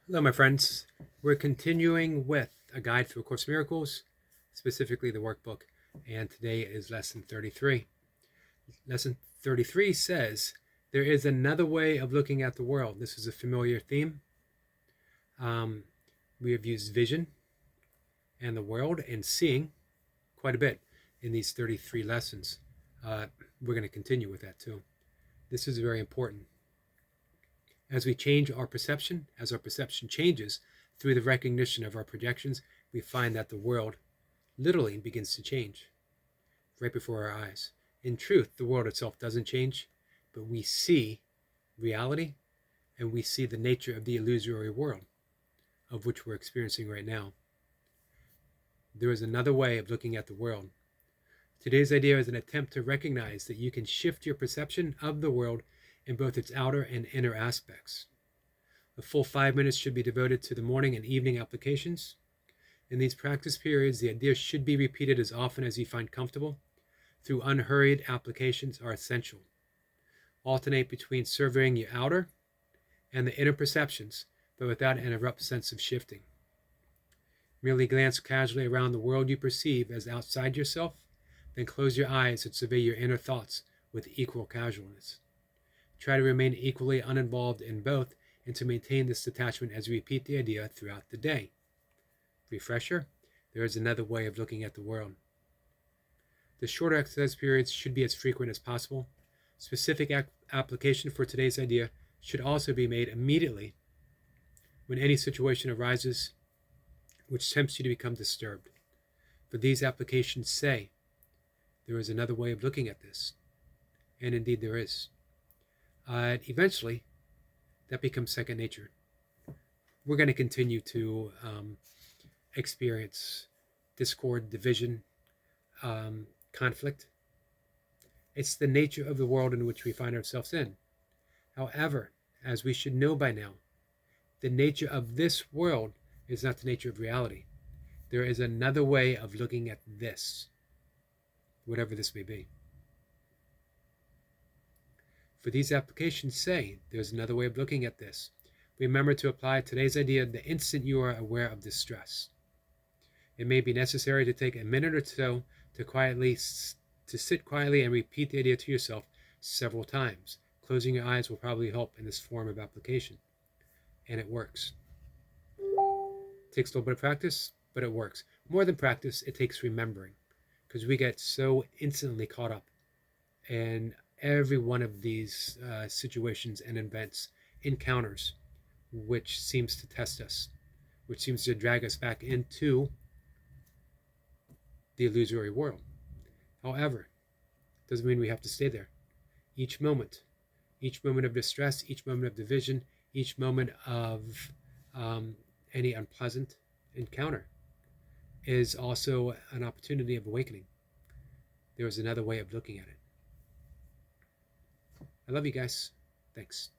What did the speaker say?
Hello, my friends. We're continuing with A Guide Through A Course in Miracles, specifically the workbook, and today is Lesson 33. Lesson 33 says, there is another way of looking at the world. This is a familiar theme. We have used vision and the world and seeing quite a bit in these 33 lessons. We're going to continue with that too. This is very important. As we change our perception, as our perception changes through the recognition of our projections, we find that the world literally begins to change right before our eyes. In truth, the world itself doesn't change, but we see reality and we see the nature of the illusory world of which we're experiencing right now. There is another way of looking at the world. Today's idea is an attempt to recognize that you can shift your perception of the world in both its outer and inner aspects. A full 5 minutes should be devoted to the morning and evening applications. In these practice periods, the ideas should be repeated as often as you find comfortable. Through unhurried applications are essential. Alternate between surveying your outer and the inner perceptions, but without an abrupt sense of shifting. Merely glance casually around the world you perceive as outside yourself, then close your eyes and survey your inner thoughts with equal casualness. Try to remain equally uninvolved in both and to maintain this detachment as you repeat the idea throughout the day. Refresher, there is another way of looking at the world. The shorter exercise periods should be as frequent as possible. Specific application for today's idea should also be made immediately when any situation arises which tempts you to become disturbed. For these applications say, there is another way of looking at this. And indeed there is. Eventually, that becomes second nature. We're going to continue to experience discord, division, conflict. It's the nature of the world in which we find ourselves in. However, as we should know by now, the nature of this world is not the nature of reality. There is another way of looking at this, whatever this may be. For these applications say, there's another way of looking at this. Remember to apply today's idea the instant you are aware of distress. It may be necessary to take a minute or so to sit quietly and repeat the idea to yourself several times. Closing your eyes will probably help in this form of application. And it works. It takes a little bit of practice, but it works. More than practice, it takes remembering, because we get so instantly caught up in every one of these situations and events, encounters, which seems to test us, which seems to drag us back into the illusory world. However, it doesn't mean we have to stay there. Each moment of distress, each moment of division, each moment of any unpleasant encounter is also an opportunity of awakening. There is another way of looking at it. I love you guys. Thanks.